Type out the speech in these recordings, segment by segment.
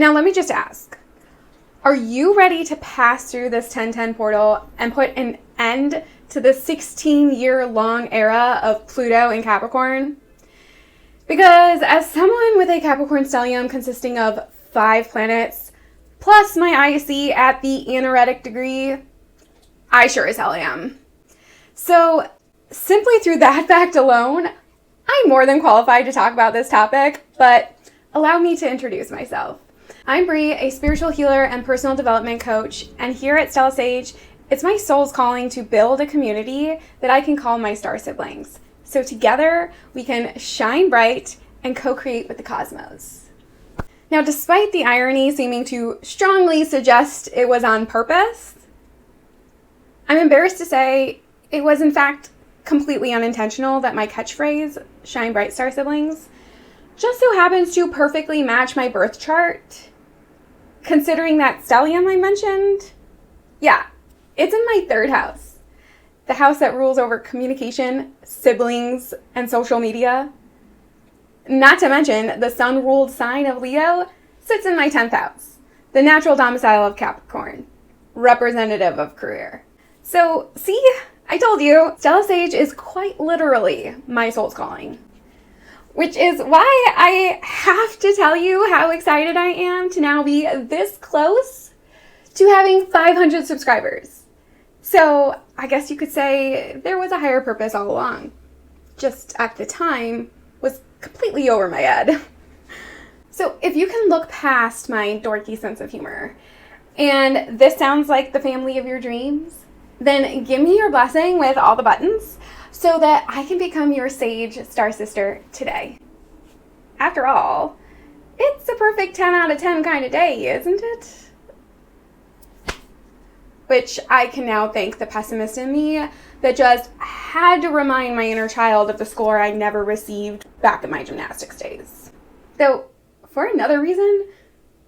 Now let me just ask, are you ready to pass through this 1010 portal and put an end to the 16-year-long era of Pluto in Capricorn? Because as someone with a Capricorn stellium consisting of 5 planets, plus my IC at the Aneretic degree, I sure as hell am. So simply through that fact alone, I'm more than qualified to talk about this topic, but allow me to introduce myself. I'm Bree, a spiritual healer and personal development coach, and here at Stella Sage, it's my soul's calling to build a community that I can call my star siblings. So together, we can shine bright and co-create with the cosmos. Now, despite the irony seeming to strongly suggest it was on purpose, I'm embarrassed to say it was in fact completely unintentional that my catchphrase, shine bright star siblings, just so happens to perfectly match my birth chart. Considering that stellium I mentioned, yeah, it's in my 3rd house. The house that rules over communication, siblings, and social media. Not to mention, the sun-ruled sign of Leo sits in my 10th house, the natural domicile of Capricorn, representative of career. So, see, I told you, Stella Sage is quite literally my soul's calling. Which is why I have to tell you how excited I am to now be this close to having 500 subscribers. So I guess you could say there was a higher purpose all along. Just at the time was completely over my head. So if you can look past my dorky sense of humor, and this sounds like the family of your dreams, then give me your blessing with all the buttons so that I can become your sage star sister today. After all, it's a perfect 10 out of 10 kind of day, isn't it? Which I can now thank the pessimist in me that just had to remind my inner child of the score I never received back in my gymnastics days. Though, for another reason,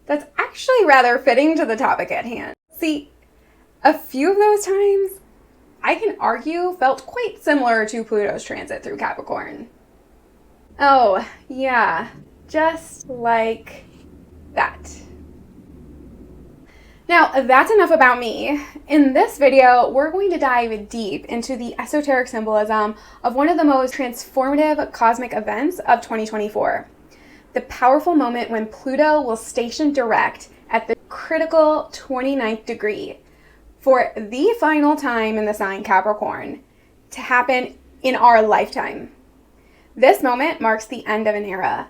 that's actually rather fitting to the topic at hand. See, a few of those times, I can argue, felt quite similar to Pluto's transit through Capricorn. Oh, yeah, just like that. Now, that's enough about me. In this video, we're going to dive deep into the esoteric symbolism of one of the most transformative cosmic events of 2024. The powerful moment when Pluto will station direct at the critical 29th degree, for the final time in the sign Capricorn to happen in our lifetime. This moment marks the end of an era,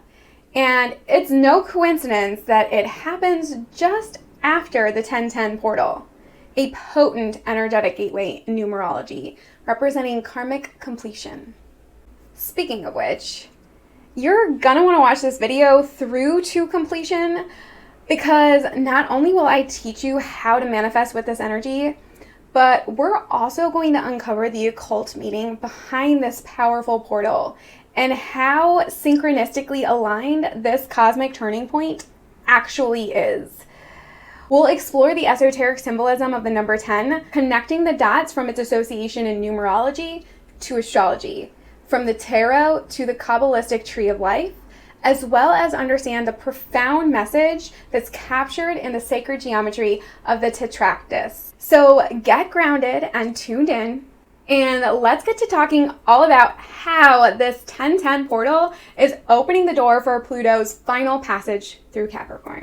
and it's no coincidence that it happens just after the 1010 portal, a potent energetic gateway in numerology representing karmic completion. Speaking of which, you're gonna want to watch this video through to completion, because not only will I teach you how to manifest with this energy, but we're also going to uncover the occult meaning behind this powerful portal and how synchronistically aligned this cosmic turning point actually is. We'll explore the esoteric symbolism of the number 10, connecting the dots from its association in numerology to astrology, from the tarot to the Kabbalistic tree of life, as well as understand the profound message that's captured in the sacred geometry of the Tetractys. So get grounded and tuned in, and let's get to talking all about how this 1010 portal is opening the door for Pluto's final passage through Capricorn.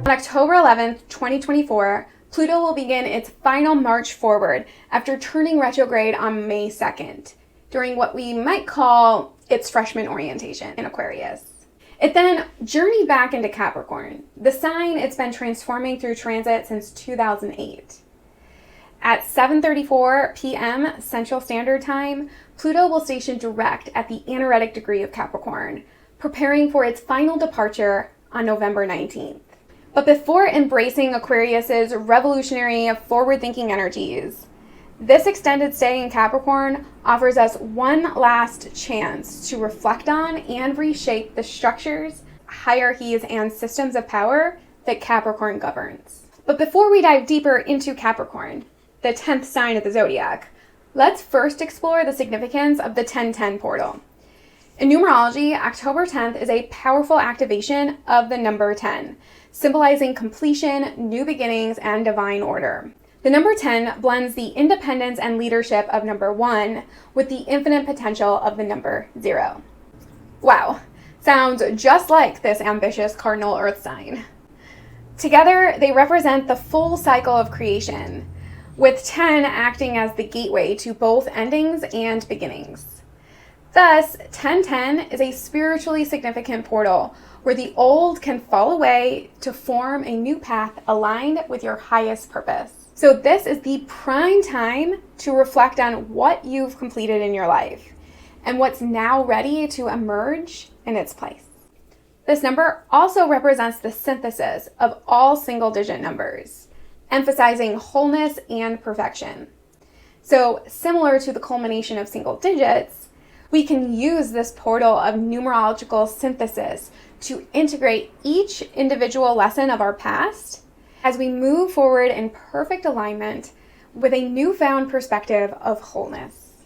On October 11th, 2024, Pluto will begin its final march forward after turning retrograde on May 2nd, during what we might call its freshman orientation in Aquarius. It then journeyed back into Capricorn, the sign it's been transforming through transit since 2008. At 7:34 p.m. Central Standard Time, Pluto will station direct at the Aneretic degree of Capricorn, preparing for its final departure on November 19th. But before embracing Aquarius's revolutionary, forward-thinking energies, this extended stay in Capricorn offers us one last chance to reflect on and reshape the structures, hierarchies, and systems of power that Capricorn governs. But before we dive deeper into Capricorn, the 10th sign of the zodiac, Let's first explore the significance of the 1010 portal. In numerology, October 10th is a powerful activation of the number 10, symbolizing completion, new beginnings, and divine order. The number 10 blends the independence and leadership of number 1 with the infinite potential of the number 0. Wow, sounds just like this ambitious cardinal earth sign. Together, they represent the full cycle of creation, with 10 acting as the gateway to both endings and beginnings. Thus, 1010 is a spiritually significant portal where the old can fall away to form a new path aligned with your highest purpose. So this is the prime time to reflect on what you've completed in your life and what's now ready to emerge in its place. This number also represents the synthesis of all single-digit numbers, emphasizing wholeness and perfection. So similar to the culmination of single digits, we can use this portal of numerological synthesis to integrate each individual lesson of our past as we move forward in perfect alignment with a newfound perspective of wholeness.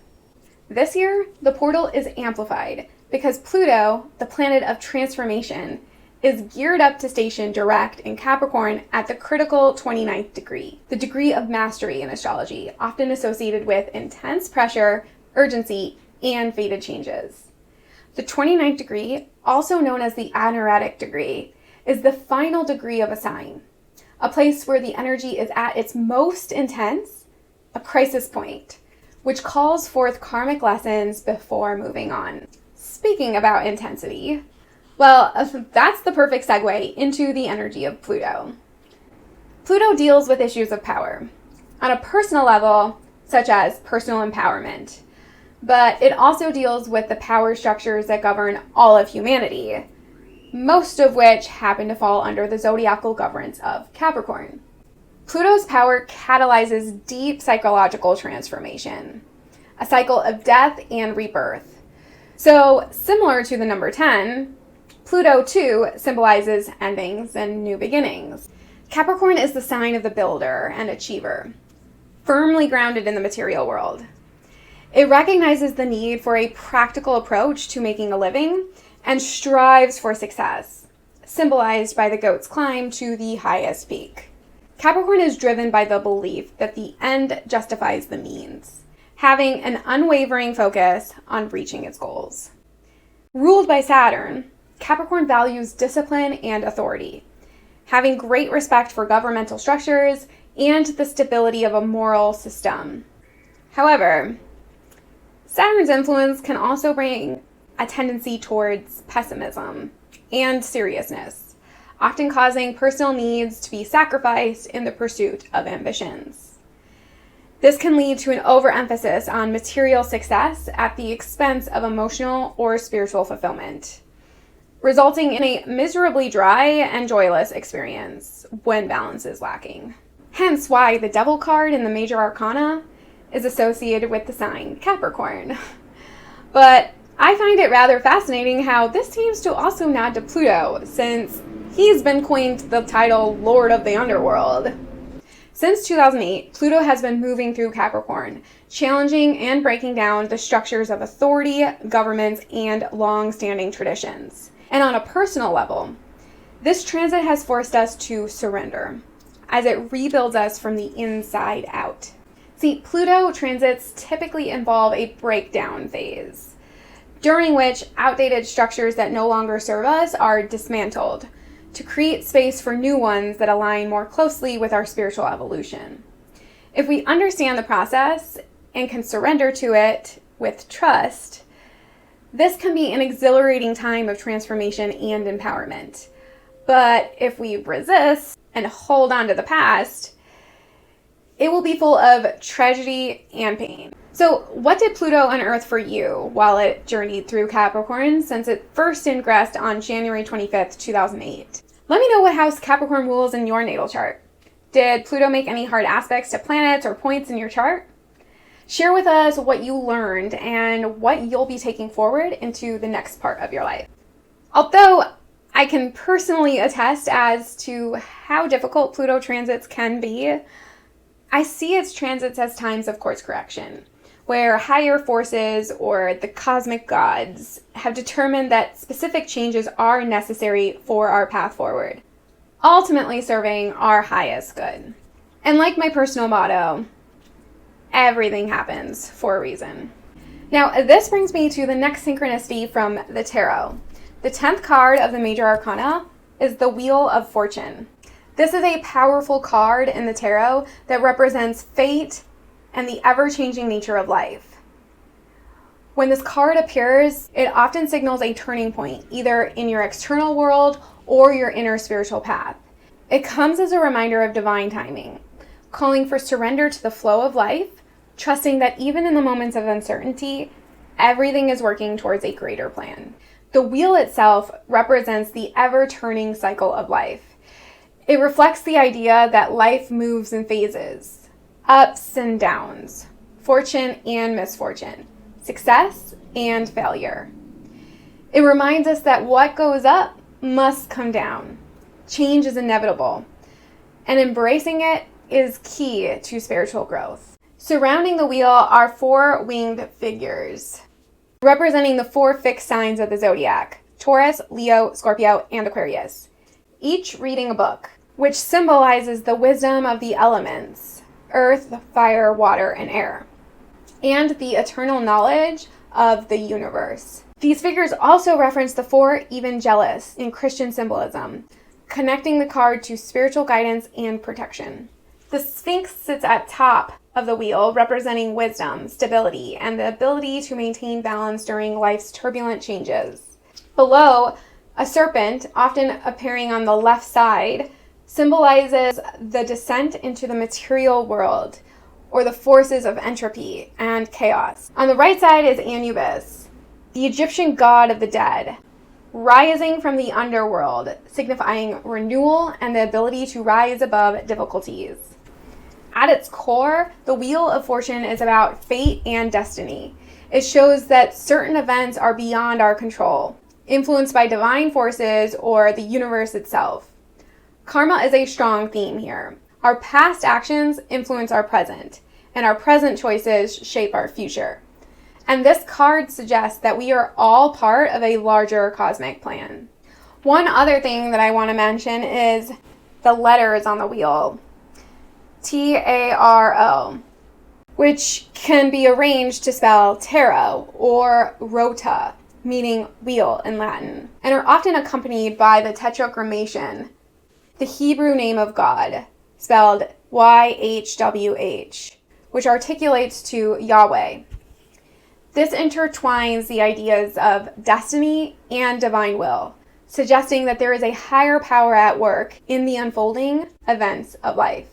This year, the portal is amplified because Pluto, the planet of transformation, is geared up to station direct in Capricorn at the critical 29th degree, the degree of mastery in astrology, often associated with intense pressure, urgency, and fated changes. The 29th degree, also known as the Hierarchical degree, is the final degree of a sign, a place where the energy is at its most intense, a crisis point, which calls forth karmic lessons before moving on. Speaking about intensity, well, that's the perfect segue into the energy of Pluto. Pluto deals with issues of power on a personal level, such as personal empowerment, but it also deals with the power structures that govern all of humanity, most of which happen to fall under the zodiacal governance of Capricorn. Pluto's power catalyzes deep psychological transformation, a cycle of death and rebirth. So, similar to the number 10, Pluto too symbolizes endings and new beginnings. Capricorn is the sign of the builder and achiever, firmly grounded in the material world. It recognizes the need for a practical approach to making a living and strives for success, symbolized by the goat's climb to the highest peak. Capricorn is driven by the belief that the end justifies the means, having an unwavering focus on reaching its goals. Ruled by Saturn, Capricorn values discipline and authority, having great respect for governmental structures and the stability of a moral system. However, Saturn's influence can also bring a tendency towards pessimism and seriousness, often causing personal needs to be sacrificed in the pursuit of ambitions. This can lead to an overemphasis on material success at the expense of emotional or spiritual fulfillment, resulting in a miserably dry and joyless experience when balance is lacking. Hence why the Devil card in the major arcana is associated with the sign Capricorn. But I find it rather fascinating how this seems to also nod to Pluto, since he's been coined the title Lord of the Underworld. Since 2008, Pluto has been moving through Capricorn, challenging and breaking down the structures of authority, governments, and long-standing traditions. And on a personal level, this transit has forced us to surrender, as it rebuilds us from the inside out. See, Pluto transits typically involve a breakdown phase, during which outdated structures that no longer serve us are dismantled to create space for new ones that align more closely with our spiritual evolution. If we understand the process and can surrender to it with trust, this can be an exhilarating time of transformation and empowerment. But if we resist and hold on to the past, it will be full of tragedy and pain. So what did Pluto unearth for you while it journeyed through Capricorn since it first ingressed on January 25th, 2008? Let me know what house Capricorn rules in your natal chart. Did Pluto make any hard aspects to planets or points in your chart? Share with us what you learned and what you'll be taking forward into the next part of your life. Although I can personally attest as to how difficult Pluto transits can be, I see its transits as times of course correction, where higher forces or the cosmic gods have determined that specific changes are necessary for our path forward, ultimately serving our highest good. And like my personal motto, everything happens for a reason. Now, this brings me to the next synchronicity from the tarot. The 10th card of the Major Arcana is the Wheel of Fortune. This is a powerful card in the tarot that represents fate and the ever-changing nature of life. When this card appears, it often signals a turning point, either in your external world or your inner spiritual path. It comes as a reminder of divine timing, calling for surrender to the flow of life, trusting that even in the moments of uncertainty, everything is working towards a greater plan. The wheel itself represents the ever-turning cycle of life. It reflects the idea that life moves in phases, ups and downs, fortune and misfortune, success and failure. It reminds us that what goes up must come down. Change is inevitable, and embracing it is key to spiritual growth. Surrounding the wheel are 4 winged figures, representing the 4 fixed signs of the zodiac: Taurus, Leo, Scorpio, and Aquarius, each reading a book, which symbolizes the wisdom of the elements: earth, fire, water, and air, and the eternal knowledge of the universe. These figures also reference the 4 evangelists in Christian symbolism, connecting the card to spiritual guidance and protection. The Sphinx sits at top of the wheel, representing wisdom, stability, and the ability to maintain balance during life's turbulent changes. Below, a serpent, often appearing on the left side, symbolizes the descent into the material world, or the forces of entropy and chaos. On the right side is Anubis, the Egyptian god of the dead, rising from the underworld, signifying renewal and the ability to rise above difficulties. At its core, the Wheel of Fortune is about fate and destiny. It shows that certain events are beyond our control, influenced by divine forces or the universe itself. Karma is a strong theme here. Our past actions influence our present, and our present choices shape our future. And this card suggests that we are all part of a larger cosmic plan. One other thing that I want to mention is the letters on the wheel. T-A-R-O, which can be arranged to spell tarot or rota, meaning wheel in Latin, and are often accompanied by the tetragrammaton, the Hebrew name of God, spelled YHWH, which articulates to Yahweh. This intertwines the ideas of destiny and divine will, suggesting that there is a higher power at work in the unfolding events of life,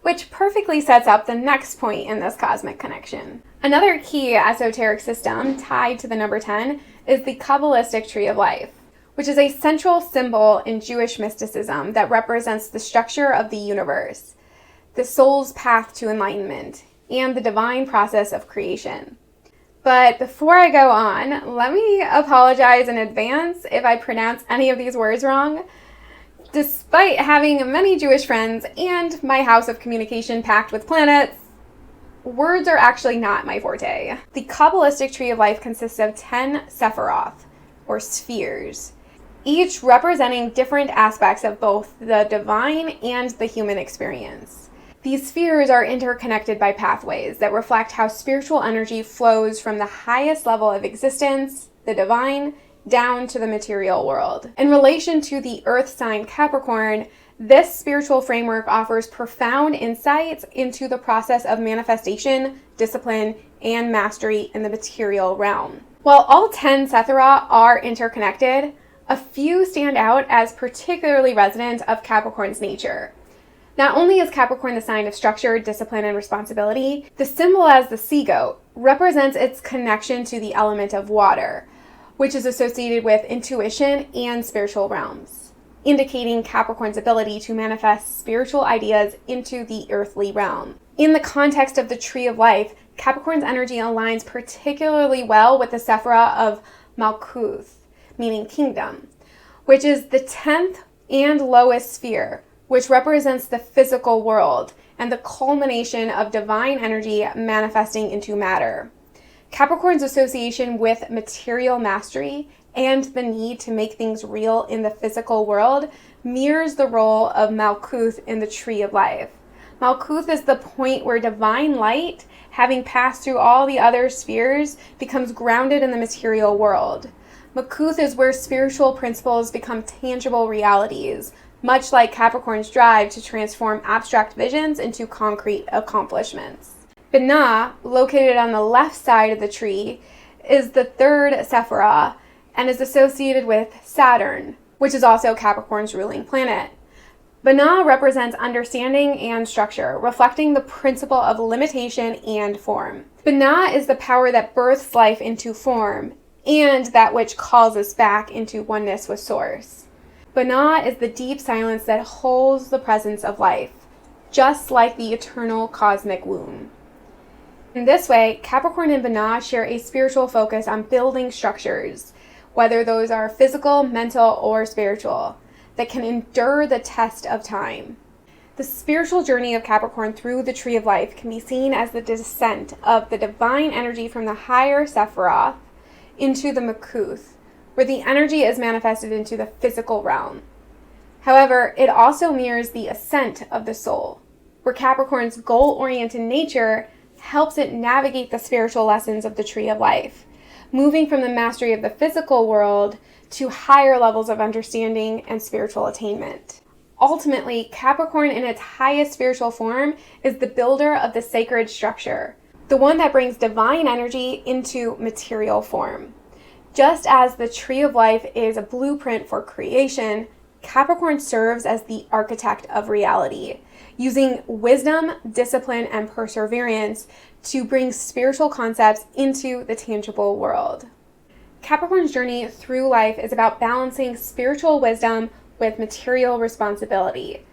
which perfectly sets up the next point in this cosmic connection. Another key esoteric system tied to the number 10 is the Kabbalistic tree of life, which is a central symbol in Jewish mysticism that represents the structure of the universe, the soul's path to enlightenment, and the divine process of creation. But before I go on, let me apologize in advance if I pronounce any of these words wrong. Despite having many Jewish friends and my house of communication packed with planets, words are actually not my forte. The Kabbalistic tree of life consists of 10 sephiroth, or spheres, each representing different aspects of both the divine and the human experience. These spheres are interconnected by pathways that reflect how spiritual energy flows from the highest level of existence, the divine, down to the material world. In relation to the earth sign Capricorn, this spiritual framework offers profound insights into the process of manifestation, discipline, and mastery in the material realm. While all 10 Sephirah are interconnected, a few stand out as particularly resonant of Capricorn's nature. Not only is Capricorn the sign of structure, discipline, and responsibility, the symbol as the sea goat represents its connection to the element of water, which is associated with intuition and spiritual realms, indicating Capricorn's ability to manifest spiritual ideas into the earthly realm. In the context of the tree of life, Capricorn's energy aligns particularly well with the Sephirah of Malkuth, meaning kingdom, which is the 10th and lowest sphere, which represents the physical world and the culmination of divine energy manifesting into matter. Capricorn's association with material mastery and the need to make things real in the physical world mirrors the role of Malkuth in the Tree of Life. Malkuth is the point where divine light, having passed through all the other spheres, becomes grounded in the material world. Malkuth is where spiritual principles become tangible realities, much like Capricorn's drive to transform abstract visions into concrete accomplishments. Binah, located on the left side of the tree, is the third Sephirah and is associated with Saturn, which is also Capricorn's ruling planet. Binah represents understanding and structure, reflecting the principle of limitation and form. Binah is the power that births life into form, and that which calls us back into oneness with Source. Binah is the deep silence that holds the presence of life, just like the eternal cosmic womb. In this way, Capricorn and Binah share a spiritual focus on building structures, whether those are physical, mental, or spiritual, that can endure the test of time. The spiritual journey of Capricorn through the Tree of Life can be seen as the descent of the divine energy from the higher Sephiroth into the Malkuth, where the energy is manifested into the physical realm. However, it also mirrors the ascent of the soul, where Capricorn's goal-oriented nature helps it navigate the spiritual lessons of the Tree of Life, moving from the mastery of the physical world to higher levels of understanding and spiritual attainment. Ultimately, Capricorn in its highest spiritual form is the builder of the sacred structure, the one that brings divine energy into material form. Just as the Tree of Life is a blueprint for creation, Capricorn serves as the architect of reality, using wisdom, discipline, and perseverance to bring spiritual concepts into the tangible world. Capricorn's journey through life is about balancing spiritual wisdom with material responsibility.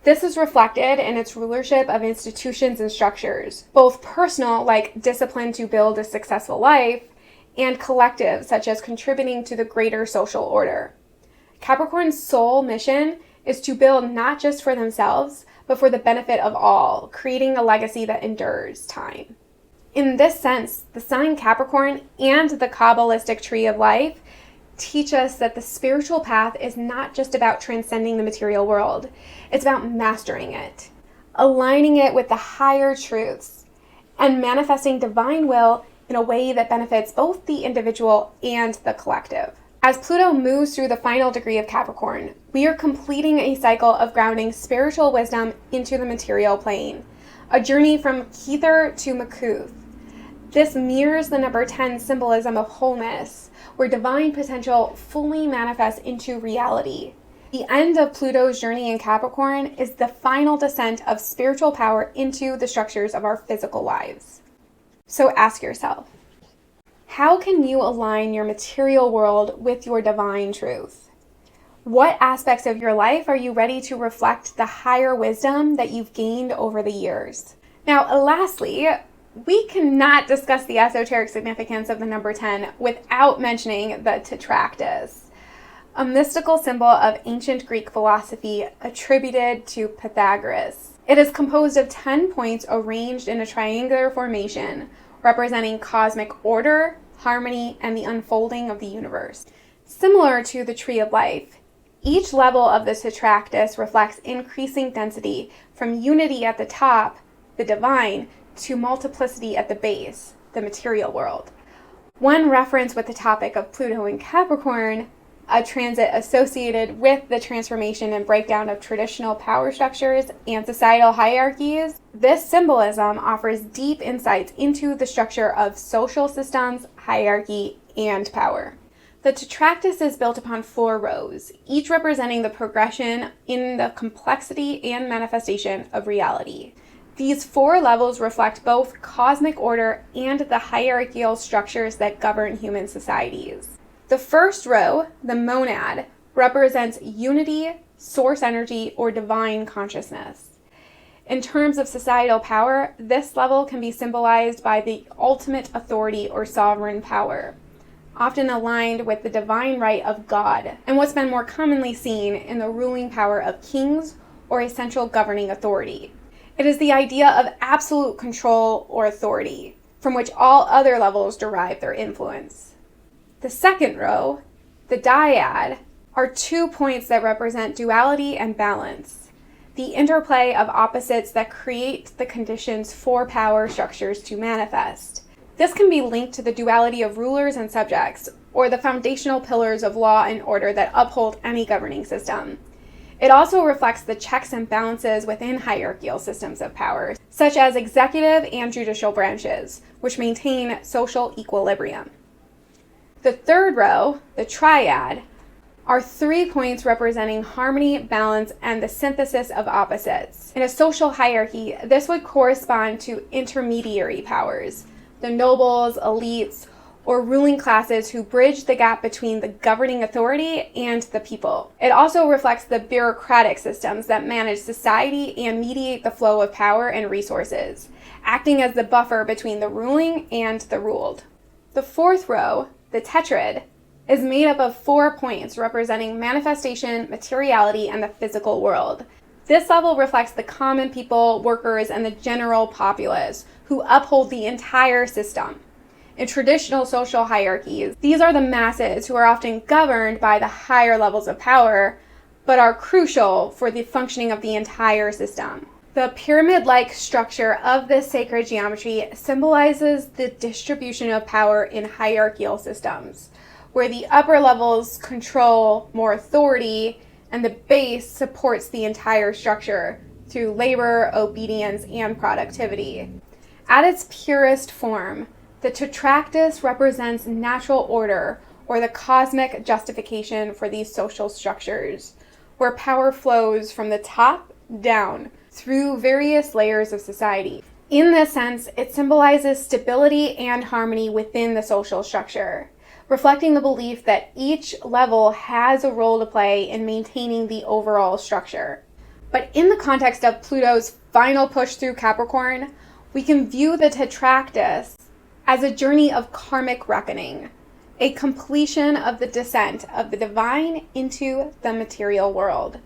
This is reflected in its rulership of institutions and structures, both personal, like discipline to build a successful life, and collective, such as contributing to the greater social order. Capricorn's sole mission is to build not just for themselves, but for the benefit of all, creating a legacy that endures time. In this sense, the sign Capricorn and the Kabbalistic Tree of Life teach us that the spiritual path is not just about transcending the material world. It's about mastering it, aligning it with the higher truths, and manifesting divine will in a way that benefits both the individual and the collective. As Pluto moves through the final degree of Capricorn, we are completing a cycle of grounding spiritual wisdom into the material plane, a journey from Kether to Malkuth. This mirrors the number 10 symbolism of wholeness, where divine potential fully manifests into reality. The end of Pluto's journey in Capricorn is the final descent of spiritual power into the structures of our physical lives. So ask yourself, how can you align your material world with your divine truth? What aspects of your life are you ready to reflect the higher wisdom that you've gained over the years? Now, lastly, we cannot discuss the esoteric significance of the number 10 without mentioning the Tetractys, a mystical symbol of ancient Greek philosophy attributed to Pythagoras. It is composed of 10 points arranged in a triangular formation, representing cosmic order, harmony, and the unfolding of the universe. Similar to the Tree of Life, each level of the Tetractys reflects increasing density from unity at the top, the divine, to multiplicity at the base, the material world. One reference with the topic of Pluto in Capricorn, a transit associated with the transformation and breakdown of traditional power structures and societal hierarchies, this symbolism offers deep insights into the structure of social systems, hierarchy, and power. The Tetractys is built upon 4 rows, each representing the progression in the complexity and manifestation of reality. These 4 levels reflect both cosmic order and the hierarchical structures that govern human societies. The first row, the monad, represents unity, source energy, or divine consciousness. In terms of societal power, this level can be symbolized by the ultimate authority or sovereign power, often aligned with the divine right of God, and what's been more commonly seen in the ruling power of kings or a central governing authority. It is the idea of absolute control or authority, from which all other levels derive their influence. The second row, the dyad, are 2 points that represent duality and balance, the interplay of opposites that create the conditions for power structures to manifest. This can be linked to the duality of rulers and subjects, or the foundational pillars of law and order that uphold any governing system. It also reflects the checks and balances within hierarchical systems of power, such as executive and judicial branches, which maintain social equilibrium. The third row, the triad, are 3 points representing harmony, balance, and the synthesis of opposites. In a social hierarchy, this would correspond to intermediary powers, the nobles, elites, or ruling classes who bridge the gap between the governing authority and the people. It also reflects the bureaucratic systems that manage society and mediate the flow of power and resources, acting as the buffer between the ruling and the ruled. The fourth row, the tetrad, is made up of 4 points representing manifestation, materiality, and the physical world. This level reflects the common people, workers, and the general populace who uphold the entire system. In traditional social hierarchies, these are the masses who are often governed by the higher levels of power, but are crucial for the functioning of the entire system. The pyramid-like structure of this sacred geometry symbolizes the distribution of power in hierarchical systems, where the upper levels control more authority and the base supports the entire structure through labor, obedience, and productivity. At its purest form, the Tetractys represents natural order, or the cosmic justification for these social structures, where power flows from the top down through various layers of society. In this sense, it symbolizes stability and harmony within the social structure, reflecting the belief that each level has a role to play in maintaining the overall structure. But in the context of Pluto's final push through Capricorn, we can view the Tetractys as a journey of karmic reckoning, a completion of the descent of the divine into the material world.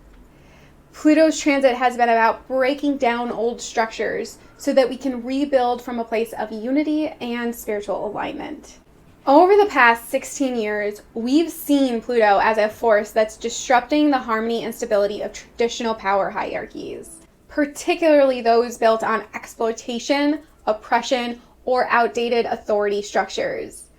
Pluto's transit has been about breaking down old structures so that we can rebuild from a place of unity and spiritual alignment. Over the past 16 years, we've seen Pluto as a force that's disrupting the harmony and stability of traditional power hierarchies, particularly those built on exploitation, oppression, or outdated authority structures.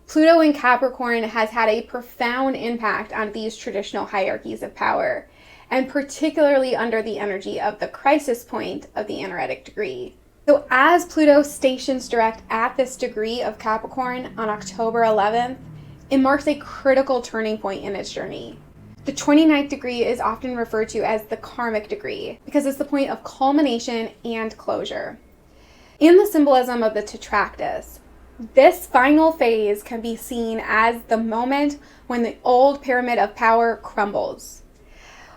Pluto in Capricorn has had a profound impact on these traditional hierarchies of power, and particularly under the energy of the crisis point of the anaretic degree. So as Pluto stations direct at this degree of Capricorn on October 11th, it marks a critical turning point in its journey. The 29th degree is often referred to as the Karmic degree because it's the point of culmination and closure. In the symbolism of the Tetractys, this final phase can be seen as the moment when the old pyramid of power crumbles,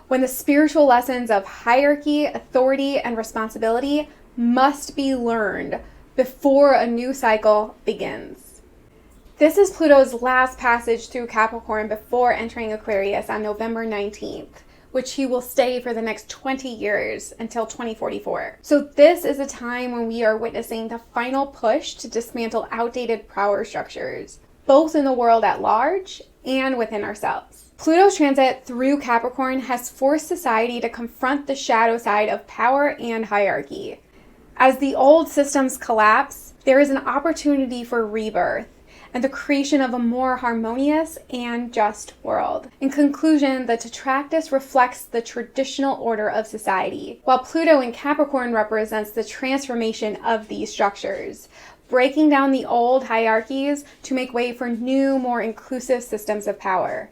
when the spiritual lessons of hierarchy, authority, and responsibility must be learned before a new cycle begins. This is Pluto's last passage through Capricorn before entering Aquarius on November 19th, which he will stay for the next 20 years until 2044. So this is a time when we are witnessing the final push to dismantle outdated power structures, both in the world at large and within ourselves. Pluto's transit through Capricorn has forced society to confront the shadow side of power and hierarchy. As the old systems collapse, there is an opportunity for rebirth and the creation of a more harmonious and just world. In conclusion, the Tetractys reflects the traditional order of society, while Pluto in Capricorn represents the transformation of these structures, breaking down the old hierarchies to make way for new, more inclusive systems of power.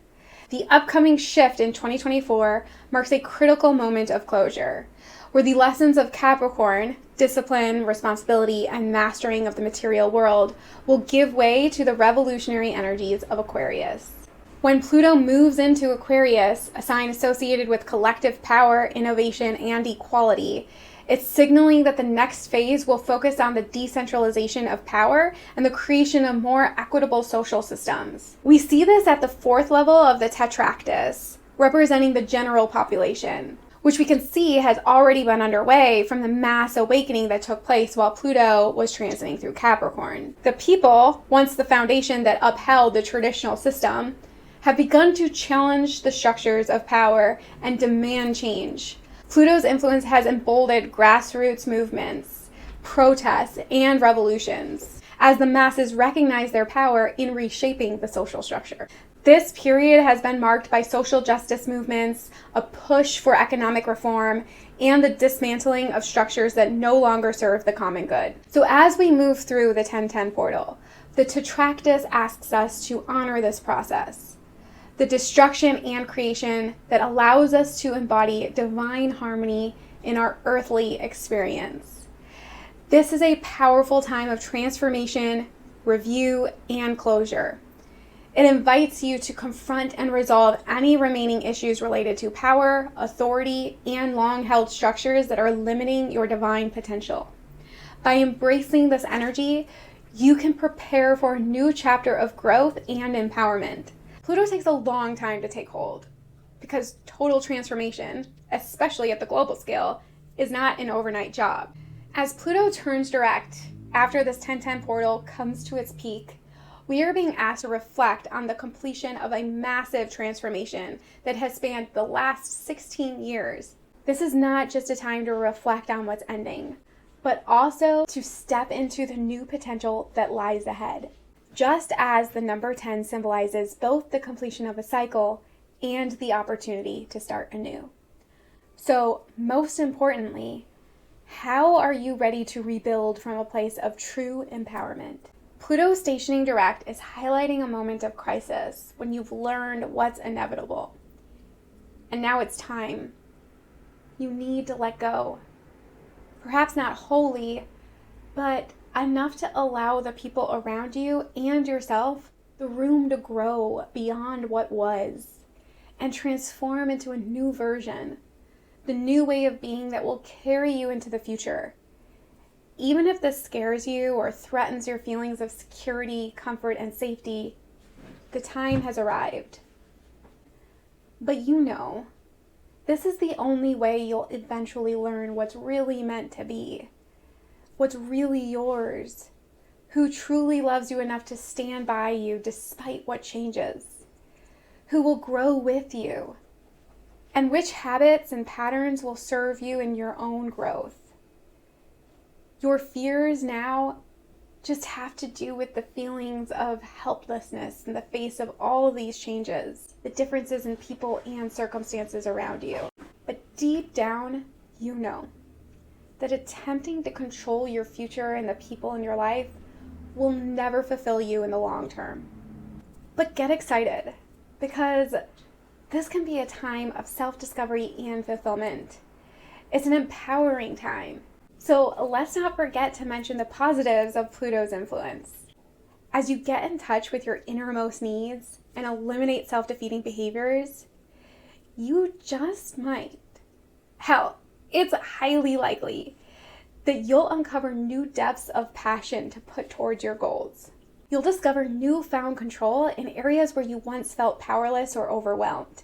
The upcoming shift in 2024 marks a critical moment of closure, where the lessons of Capricorn, discipline, responsibility, and mastering of the material world will give way to the revolutionary energies of Aquarius. When Pluto moves into Aquarius, a sign associated with collective power, innovation, and equality, it's signaling that the next phase will focus on the decentralization of power and the creation of more equitable social systems. We see this at the fourth level of the Tetractys, representing the general population, which we can see has already been underway from the mass awakening that took place while Pluto was transiting through Capricorn. The people, once the foundation that upheld the traditional system, have begun to challenge the structures of power and demand change. Pluto's influence has emboldened grassroots movements, protests, and revolutions as the masses recognize their power in reshaping the social structure. This period has been marked by social justice movements, a push for economic reform, and the dismantling of structures that no longer serve the common good. So as we move through the 1010 portal, the Tetractys asks us to honor this process, the destruction and creation that allows us to embody divine harmony in our earthly experience. This is a powerful time of transformation, review, and closure. It invites you to confront and resolve any remaining issues related to power, authority, and long-held structures that are limiting your divine potential. By embracing this energy, you can prepare for a new chapter of growth and empowerment. Pluto takes a long time to take hold because total transformation, especially at the global scale, is not an overnight job. As Pluto turns direct after this 1010 portal comes to its peak, we are being asked to reflect on the completion of a massive transformation that has spanned the last 16 years. This is not just a time to reflect on what's ending, but also to step into the new potential that lies ahead. Just as the number 10 symbolizes both the completion of a cycle and the opportunity to start anew. So, most importantly, how are you ready to rebuild from a place of true empowerment? Pluto stationing direct is highlighting a moment of crisis when you've learned what's inevitable. And now it's time. You need to let go. Perhaps not wholly, but enough to allow the people around you and yourself the room to grow beyond what was and transform into a new version, the new way of being that will carry you into the future. Even if this scares you or threatens your feelings of security, comfort, and safety, the time has arrived. But you know, this is the only way you'll eventually learn what's really meant to be, what's really yours, who truly loves you enough to stand by you despite what changes, who will grow with you, and which habits and patterns will serve you in your own growth. Your fears now just have to do with the feelings of helplessness in the face of all of these changes, the differences in people and circumstances around you. But deep down, you know that attempting to control your future and the people in your life will never fulfill you in the long term. But get excited, because this can be a time of self-discovery and fulfillment. It's an empowering time. So let's not forget to mention the positives of Pluto's influence. As you get in touch with your innermost needs and eliminate self-defeating behaviors, you just might, hell, it's highly likely that you'll uncover new depths of passion to put towards your goals. You'll discover newfound control in areas where you once felt powerless or overwhelmed.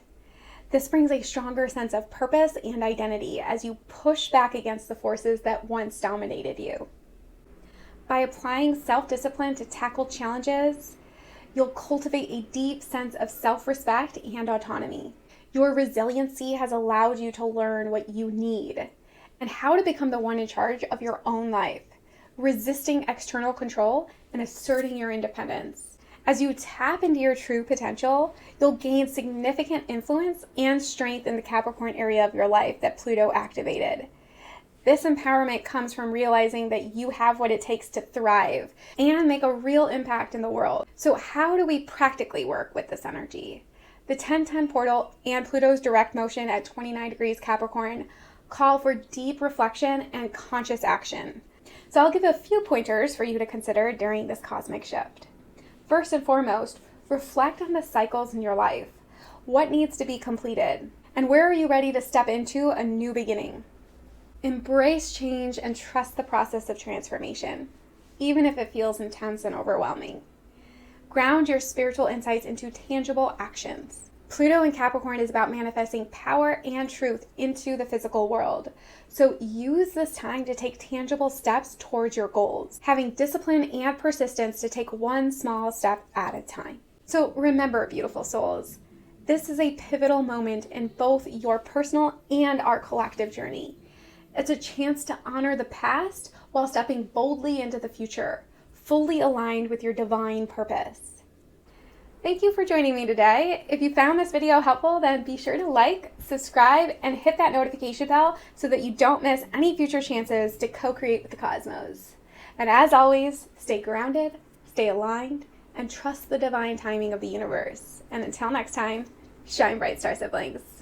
This brings a stronger sense of purpose and identity as you push back against the forces that once dominated you. By applying self-discipline to tackle challenges, you'll cultivate a deep sense of self-respect and autonomy. Your resiliency has allowed you to learn what you need and how to become the one in charge of your own life, resisting external control and asserting your independence. As you tap into your true potential, you'll gain significant influence and strength in the Capricorn area of your life that Pluto activated. This empowerment comes from realizing that you have what it takes to thrive and make a real impact in the world. So how do we practically work with this energy? The 1010 portal and Pluto's direct motion at 29 degrees Capricorn call for deep reflection and conscious action. So I'll give a few pointers for you to consider during this cosmic shift. First and foremost, reflect on the cycles in your life. What needs to be completed? And where are you ready to step into a new beginning? Embrace change and trust the process of transformation, even if it feels intense and overwhelming. Ground your spiritual insights into tangible actions. Pluto in Capricorn is about manifesting power and truth into the physical world. So use this time to take tangible steps towards your goals, having discipline and persistence to take one small step at a time. So remember, beautiful souls, this is a pivotal moment in both your personal and our collective journey. It's a chance to honor the past while stepping boldly into the future, fully aligned with your divine purpose. Thank you for joining me today. If you found this video helpful, then be sure to like, subscribe, and hit that notification bell so that you don't miss any future chances to co-create with the cosmos. And as always, stay grounded, stay aligned, and trust the divine timing of the universe. And until next time, shine bright, star siblings.